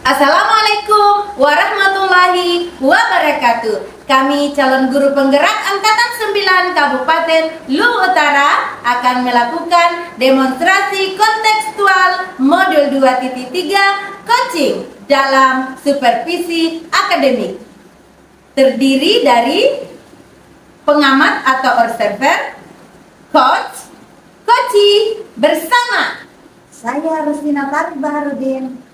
Assalamualaikum warahmatullahi wabarakatuh. Kami calon guru penggerak Angkatan 9 Kabupaten Luwu Utara akan melakukan demonstrasi kontekstual modul 2.3 coaching dalam supervisi akademik. Terdiri dari pengamat atau observer, coach, coachee bersama Saya Rusdina Tarik Baharudin.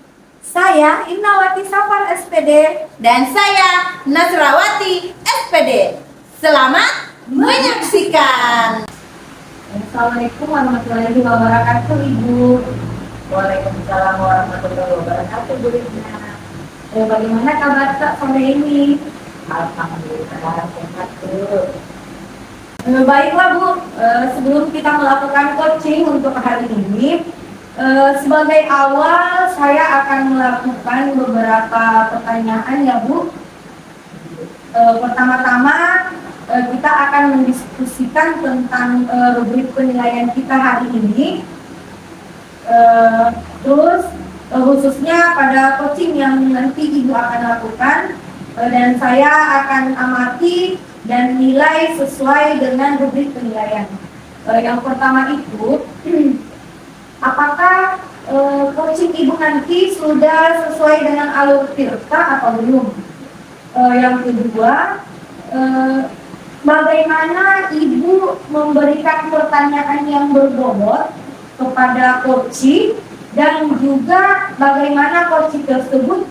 Saya Imnawati Safar SPD. dan saya Nasrawati SPD. Selamat menyaksikan. Assalamualaikum warahmatullahi wabarakatuh, Ibu. Waalaikumsalam warahmatullahi wabarakatuh, Bu Rina. Bagaimana kabar Kak sore ini? Alhamdulillah sehat, Bu. Baiklah Bu, sebelum kita melakukan coaching untuk hari ini, sebagai awal saya akan melakukan beberapa pertanyaan ya Bu. Pertama-tama kita akan mendiskusikan tentang rubrik penilaian kita hari ini. Terus khususnya pada coaching yang nanti Ibu akan lakukan, dan saya akan amati dan nilai sesuai dengan rubrik penilaian. Yang pertama itu, apakah coaching Ibu nanti sudah sesuai dengan alur tirta atau belum? Yang kedua, bagaimana Ibu memberikan pertanyaan yang berbobot kepada coachee, dan juga bagaimana coachee tersebut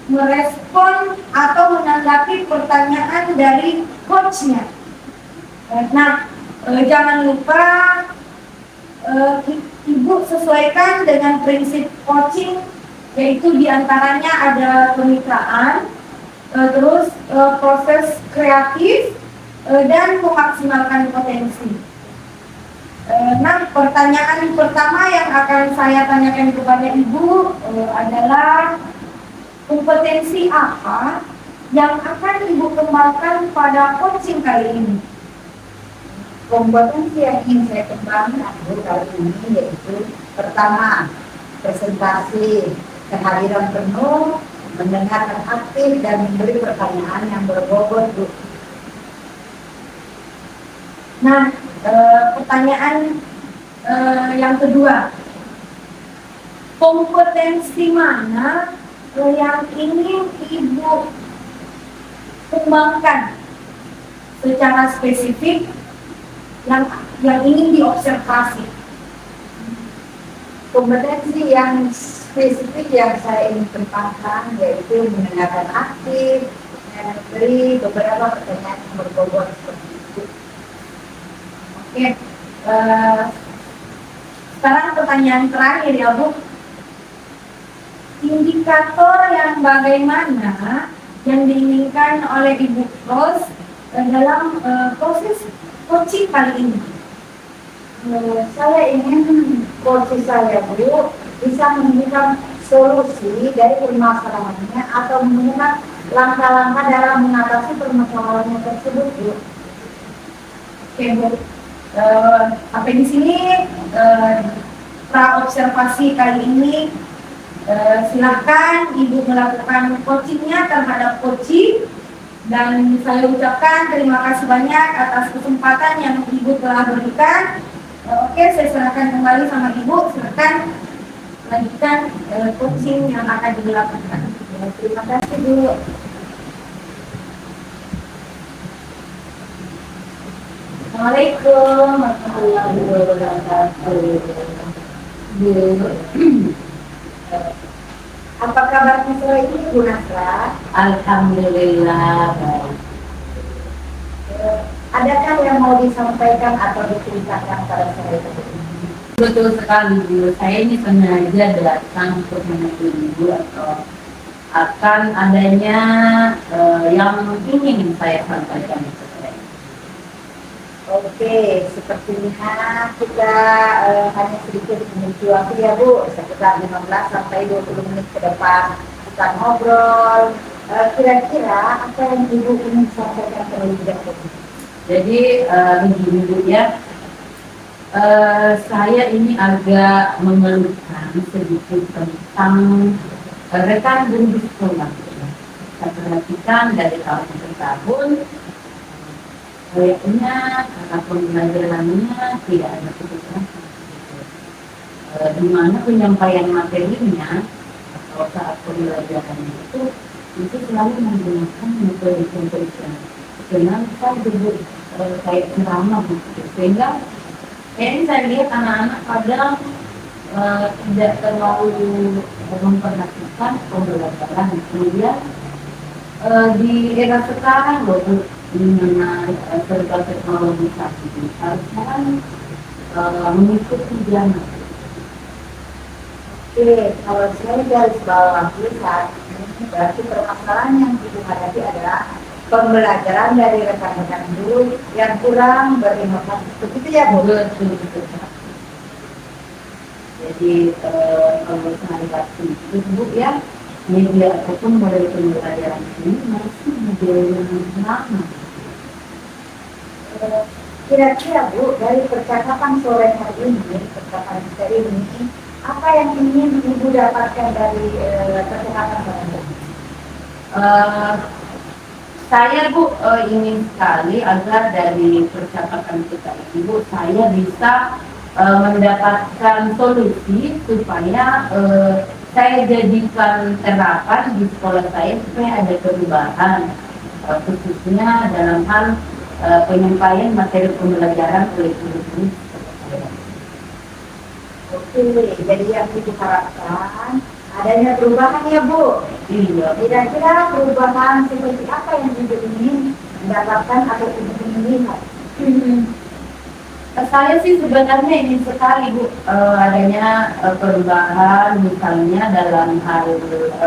merespon atau menanggapi pertanyaan dari coachnya. Nah, jangan lupa Ibu sesuaikan dengan prinsip coaching, yaitu diantaranya ada kemitraan, terus proses kreatif, dan memaksimalkan potensi. Nah, pertanyaan pertama yang akan saya tanyakan kepada Ibu adalah kompetensi apa yang akan Ibu kembangkan pada coaching kali ini? Kompetensi yang ingin saya kembangkan kali ini yaitu pertama, presentasi, kehadiran penuh, mendengarkan aktif, dan memberi pertanyaan yang berbobot, Bu. Nah, pertanyaan yang kedua, kompetensi mana yang ingin Ibu kembangkan secara spesifik yang ingin diobservasi? Kompetensi yang spesifik yang saya ingin kembangkan yaitu mendengarkan aktif dan memberi beberapa pertanyaan yang berbobot seperti itu. Oke, sekarang pertanyaan terakhir ya Bu. Indikator yang bagaimana yang diinginkan oleh Ibu Ros dalam proses coaching kali ini? Saya ingin coaching saya, Bu, bisa menemukan solusi dari permasalahannya atau menemukan langkah-langkah dalam mengatasi permasalahannya tersebut, Bu. Oke Bu, sampai di sini pra observasi kali ini. Silakan Ibu melakukan coachingnya terhadap coachee, dan saya ucapkan terima kasih banyak atas kesempatan yang Ibu telah berikan. Oke, saya serahkan kembali sama Ibu. Silakan lanjutkan coaching yang akan dilakukan. Terima kasih, Bu. Assalamualaikum warahmatullahi wabarakatuh. Bu, apa kabarnya sore ini, Bu Nasra? Alhamdulillah baik. Adakah yang mau disampaikan atau diceritakan pada sore ini? Betul sekali Bu, saya ini sengaja datang untuk menemui Ibu atau akan adanya yang ingin saya sampaikan sore. Oke, sepertinya kita hanya sedikit memiliki waktu ya Bu, sekitar 15 sampai 20 menit ke depan kita ngobrol. Kira-kira apa yang Ibu ingin sampaikan terlebih dahulu? Jadi begini Bu ya, saya ini agak mengeluhkan sedikit tentang rekan gendis sekolah. Kita perhatikan dari tahun ke tahun, kayaknya karena pembelajarannya tidak ada perubahan. Di mana penyampaian materinya atau saat pembelajarannya itu selalu menggunakan metode konvensional. Kenapa dulu kayak ceramah gitu, sehingga ini saya lihat anak-anak kadang tidak terlalu memperhatikan pembelajaran. Kemudian di era sekarang loh, di mana serba teknologisasi, harusnya kan mengikuti zaman. Oke, kalau saya garis bawahi saat ini berarti permasalahan yang kita hadapi adalah pembelajaran dari rekan-rekan guru yang kurang berinovasi. Begitu ya, Bu? Betul. Jadi kalau saya itu Bu ya, media ataupun model pembelajaran ini masih model yang lama. Kira-kira Bu, dari percakapan sore hari ini, percakapan kita ini, apa yang ingin Ibu dapatkan dari percakapan sore ini? Saya Bu ingin sekali agar dari percakapan kita ini Bu, saya bisa mendapatkan solusi supaya saya jadikan terapan di sekolah saya supaya ada perubahan, khususnya dalam hal penyampaian materi pembelajaran oleh guru-guru. Oke, jadi yang Ibu harapkan adanya perubahan ya Bu. Iya. Kira-kira perubahan seperti apa yang Ibu ingin mendapatkan atau Ibu ingin lihat? Saya sih sebenarnya ingin sekali Bu adanya perubahan misalnya dalam hal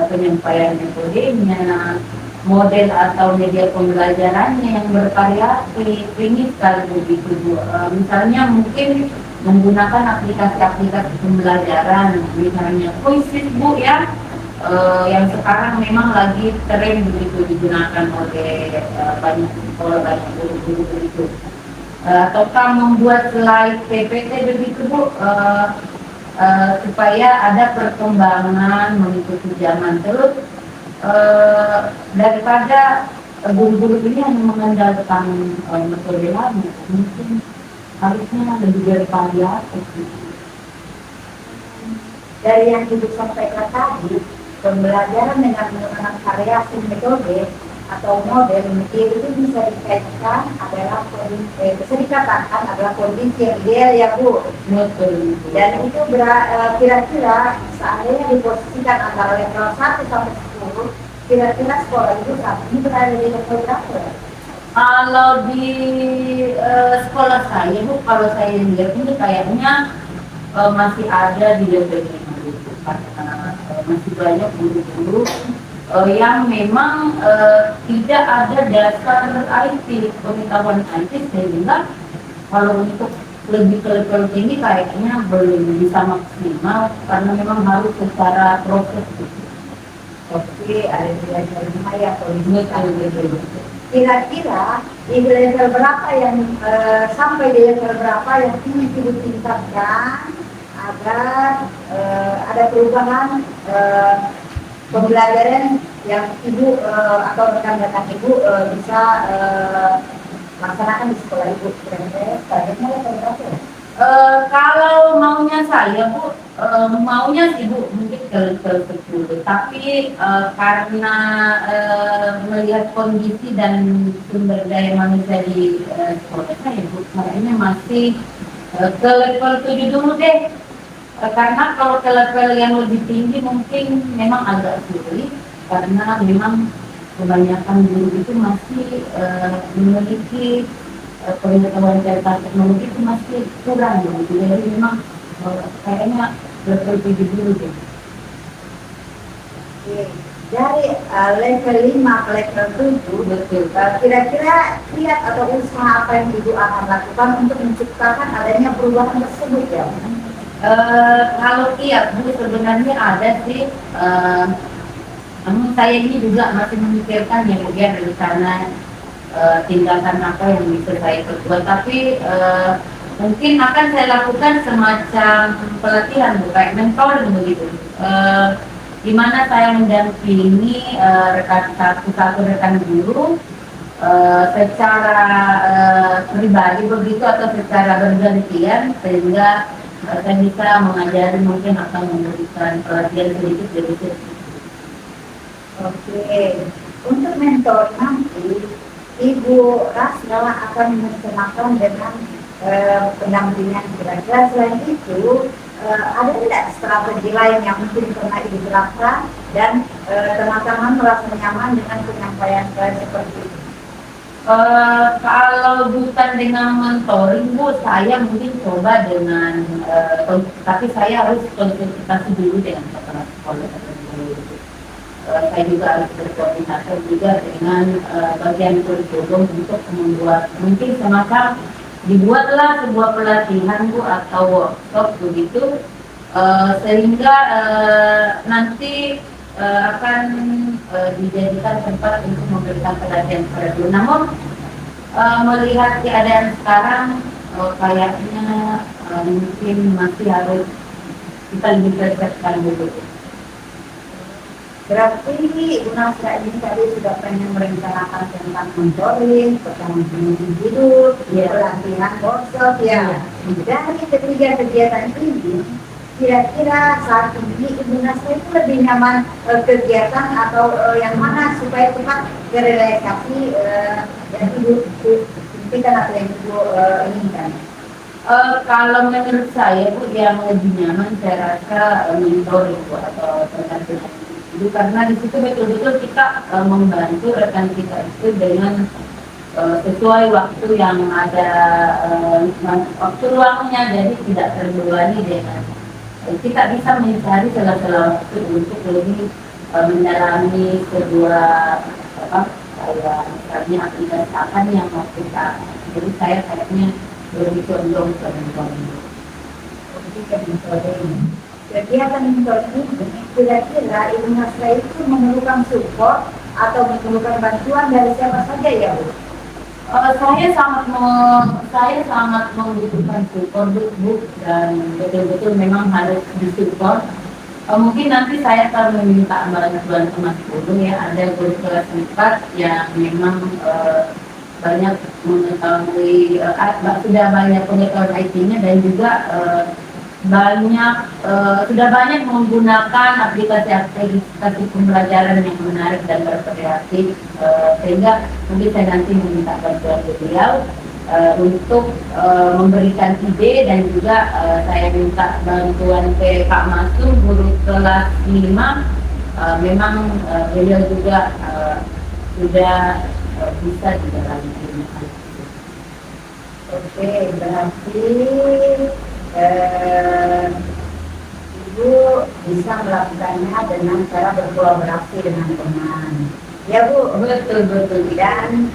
penyampaian metodenya, model atau media pembelajarannya yang bervariasi. Ini sekali begitu Bu. Misalnya mungkin menggunakan aplikasi-aplikasi pembelajaran, misalnya Quizzes Bu ya, yang sekarang memang lagi tren begitu digunakan oleh banyak sekolah, banyak guru-guru begitu. Ataukah membuat slide PPT begitu Bu, supaya ada perkembangan mengikuti zaman. Terus daripada guru-guru ini hanya mengandalkan metode lama, mungkin harusnya lebih bervariatif. Dari yang Ibu sampaikan tadi, pembelajaran dengan menggunakan variasi metode atau model itu bisa dikaitkan adalah bisa dikatakan adalah kondisi yang ideal ya Bu. Betul. Dan itu kira-kira seandainya diposisikan antara level 1 sampai 10, kira-kira sekolah itu saat ini berada di level berapa? Kalau di sekolah saya Bu, kalau saya lihat ini kayaknya masih ada di level 5 gitu, karena masih banyak guru-guru yang memang tidak ada dasar IT, pengetahuan IT, sehingga kalau untuk lebih ke level tinggi kayaknya belum bisa maksimal karena memang harus secara proses gitu. Oke, ada di level 5 ya kondisi. Betul. Kira-kira di level berapa yang sampai di level berapa yang ingin Ibu tingkatkan agar ada perubahan pembelajaran yang Ibu atau rekan-rekan Ibu bisa laksanakan di sekolah Ibu. Kira-kira targetnya level berapa? Kalau maunya saya Bu, maunya sih Bu mungkin ke level 10, tapi karena melihat kondisi dan sumber daya manusia di sekolah saya Bu, kayaknya masih ke level 7 dulu deh. Karena kalau ke level yang lebih tinggi mungkin memang agak sulit, karena memang kebanyakan guru itu masih memiliki pengetahuan tentang teknologi itu masih kurang gitu. Jadi memang kayaknya level 7 dulu deh. Oke. Dari level 5 ke level 7, Betul. kira-kira kiat atau usaha apa yang Ibu akan lakukan untuk menciptakan adanya perubahan tersebut ya? Kalau iya Bu, sebenarnya ada sih. Namun saya ini juga masih memikirkan yang bagian rencana tindakan apa yang bisa saya perbuat, tapi mungkin akan saya lakukan semacam pelatihan Bu, kayak mentoring begitu. di mana saya mendampingi satu rekan guru secara pribadi begitu atau secara bergantian, sehingga saya bisa mengajari, mungkin akan memberikan pelatihan sedikit demi sedikit. Oke, untuk mentor nanti Ibu Rasna akan menyempurnakan dengan pendampingan. Kira-kira selain itu ada tidak strategi lain yang mungkin pernah Ibu terapkan dan teman-teman merasa nyaman dengan penyampaian seperti itu? Kalau bukan dengan mentoring, Bu, saya mungkin coba dengan tapi saya harus konsultasi dulu dengan kepala sekolah tertentu. Saya juga harus berkoordinasi juga dengan bagian kurikulum untuk membuat mungkin semacam dibuatlah sebuah pelatihan, Bu, atau workshop begitu, sehingga nanti akan dijadikan tempat untuk memberikan pelatihan kepada guru. Namun melihat keadaan sekarang kayaknya mungkin masih harus kita lebih persiapkan dulu. Berarti Ibu Nasra ini tadi sudah pengen merencanakan tentang mentoring, pertemuan hidup, pelatihan workshop ya. Dari ketiga kegiatan ini, kira-kira saat ini Ibu Nasra itu lebih nyaman kegiatan atau yang mana supaya cepat terrealisasi yang Ibu impikan atau yang Ibu inginkan? Kalau menurut saya, Bu, yang lebih nyaman saya rasa mentoring, Bu, atau pertemuan itu, karena di situ betul-betul kita membantu rekan kita itu dengan sesuai waktu yang ada, waktu luangnya, jadi tidak terbebani dengan kita bisa mencari sela-sela waktu untuk lebih mendalami sebuah kayak misalnya aplikasi apa yang mau kita. Jadi saya kayaknya lebih condong ke mentoring. Kegiatan mentoring ini kira-kira Ibu Nasra itu memerlukan support atau memerlukan bantuan dari siapa saja ya, Bu? Saya sangat membutuhkan support, Bu, dan betul-betul memang harus disupport. Mungkin nanti saya akan meminta bantuan Mas Guru ya, ada guru kelas 4 yang memang banyak mengetahui, sudah banyak pengetahuan IT-nya dan juga sudah banyak menggunakan aplikasi pembelajaran yang menarik dan bervariatif, sehingga mungkin saya nanti meminta bantuan beliau untuk memberikan ide, dan juga saya minta bantuan ke Pak Masu, guru kelas 5. Memang beliau juga sudah bisa dijalankan. Oke, berarti Ibu bisa melakukannya dengan cara berkolaborasi dengan teman. Ya, Bu. Betul. Dan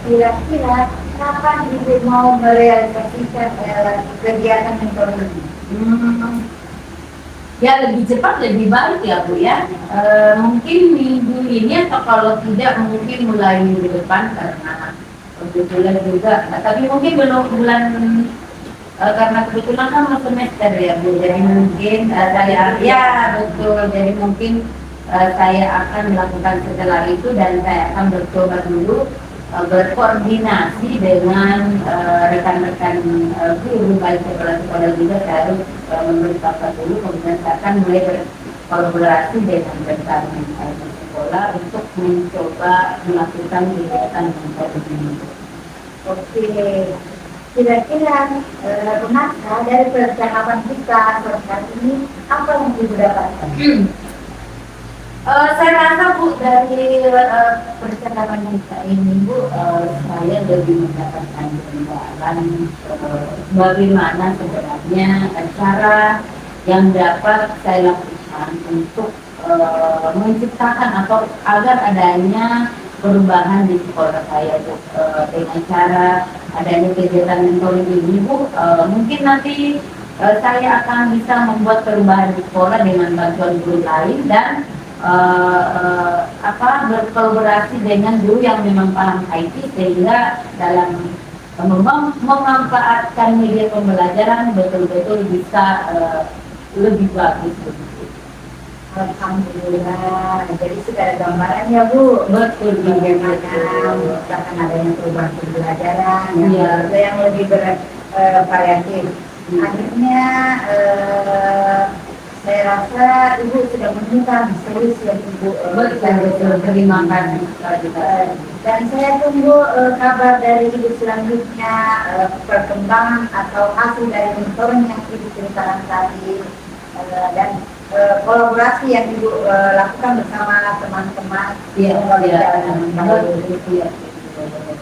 kira-kira kapan Ibu mau merealisasikan kegiatan mentoring ini? Ya, lebih cepat lebih baik ya, Bu ya. Mungkin minggu ini, atau kalau tidak mungkin mulai minggu depan, karena kebetulan juga, tapi mungkin belum bulan, karena kebetulan kan mau semester ya, Bu. Jadi mungkin betul. Jadi mungkin saya akan melakukan setelah itu, dan saya akan bercoba dulu berkoordinasi dengan rekan-rekan guru, baik sekolah juga. Saya harus memberitahukan dulu, kemudian saya akan mulai berkolaborasi dengan rekan sekolah untuk mencoba melakukan kegiatan mentoring ini. Oke, kira-kira Renata, dari percakapan kita saat ini, apa yang Ibu dapatkan? Saya rasa, Bu, dari percakapan kita ini, Bu, saya lebih mendapatkan gambaran bagaimana sebenarnya cara yang dapat saya lakukan untuk menciptakan atau agar adanya perubahan di sekolah saya, Bu. Dengan cara adanya kegiatan mentoring ini, Bu, mungkin nanti saya akan bisa membuat perubahan di sekolah dengan bantuan guru lain, dan berkolaborasi dengan guru yang memang paham IT, sehingga dalam memanfaatkan media pembelajaran betul-betul bisa lebih bagus. Alhamdulillah. Jadi sudah ada gambaran ya Bu. Betul, Bagaimana menciptakan adanya perubahan pembelajaran yang, Iya. yang lebih bervariatif. Akhirnya saya rasa Ibu sudah menemukan solusi yang Ibu betul. Terima kasih sekali. dan saya tunggu kabar dari Ibu selanjutnya, perkembangan atau hasil dari monitoring yang Ibu ceritakan tadi, dan kolaborasi yang Ibu lakukan bersama teman-teman. Iya, Semoga berjalan dengan baik. iya.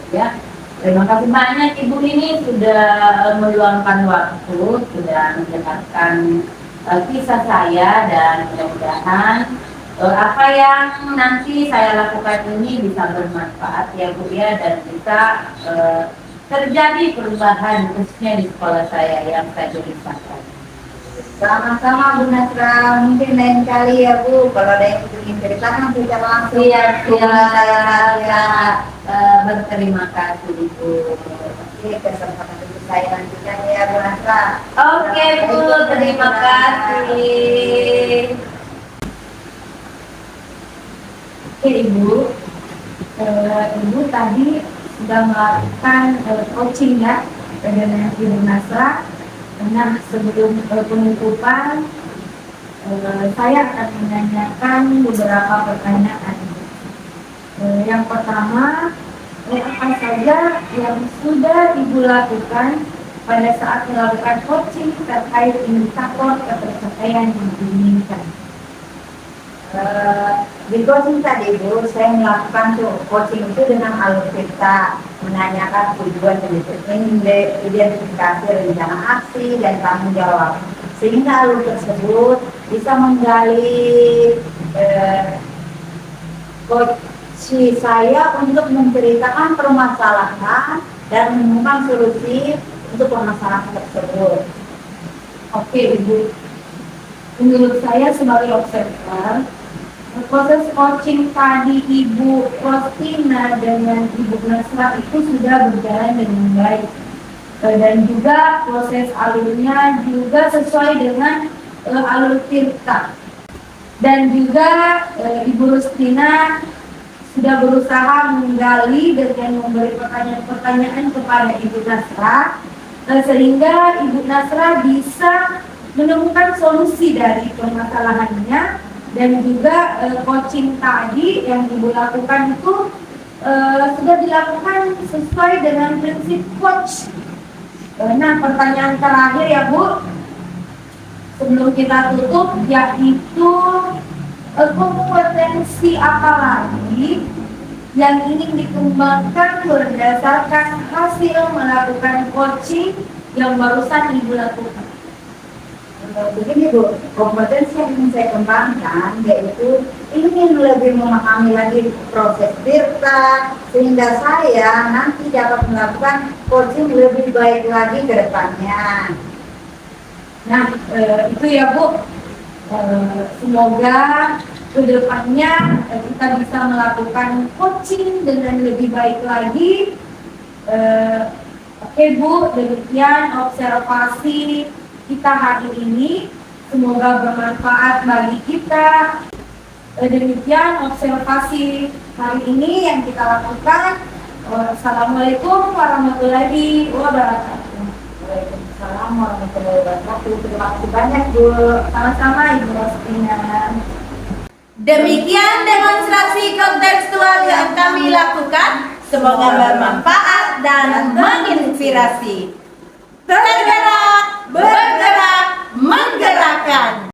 Ya, terima kasih banyak Ibu ini sudah meluangkan waktu, sudah menjelaskan kisah saya, dan mudah-mudahan apa yang nanti saya lakukan ini bisa bermanfaat ya Bu ya, dan bisa terjadi perubahan khususnya di sekolah saya yang saya ceritakan. Sama-sama Bu Nasra, mungkin lain kali ya Bu, kalau ada yang ingin ceritakan bisa langsung. Iya, berterima kasih Ibu. Oke, kesempatan itu saya lanjutkan ya Bu Nasra. Oke Bu, terima kasih. Oke Ibu, Ibu tadi sudah melakukan coaching ya dengan Ibu Nasra. Nah, sebelum penutupan, saya akan menanyakan beberapa pertanyaan. Yang pertama, apa saja yang sudah Ibu lakukan pada saat melakukan coaching terkait indikator ketercapaian yang diinginkan? Di coaching tadi Bu, saya melakukan coaching itu dengan alur cerita, menanyakan tujuan dan disiplin, identifikasi rencana aksi dan tanggung jawab, sehingga alur tersebut bisa menggali coaching saya untuk menceritakan permasalahan dan menemukan solusi untuk permasalahan tersebut. Oke Ibu, menurut saya sebagai observer, proses coaching tadi Ibu Rostina dengan Ibu Nasra itu sudah berjalan dengan baik, dan juga proses alurnya juga sesuai dengan alur cerita, dan juga Ibu Rostina sudah berusaha menggali dengan memberi pertanyaan-pertanyaan kepada Ibu Nasra, sehingga Ibu Nasra bisa menemukan solusi dari permasalahannya. Dan juga coaching tadi yang Ibu lakukan itu sudah dilakukan sesuai dengan prinsip coach. Nah, pertanyaan terakhir ya Bu, sebelum kita tutup, yaitu kompetensi apa lagi yang ingin dikembangkan berdasarkan hasil melakukan coaching yang barusan Ibu lakukan? Begini Bu, kompetensi yang ingin saya kembangkan yaitu ingin lebih memahami lagi proses cerita, sehingga saya nanti dapat melakukan coaching lebih baik lagi ke depannya. Nah, itu ya Bu, semoga ke depannya kita bisa melakukan coaching dengan lebih baik lagi. Oke Bu, demikian observasi kita hari ini, semoga bermanfaat bagi kita. Demikian observasi hari ini yang kita lakukan. Assalamualaikum warahmatullahi wabarakatuh. Waalaikumsalam warahmatullahi wabarakatuh. Terima kasih banyak Bu. Sama-sama Ibu Rostina. Demikian demonstrasi kontekstual yang kami lakukan. Semoga bermanfaat dan menginspirasi. Tergerak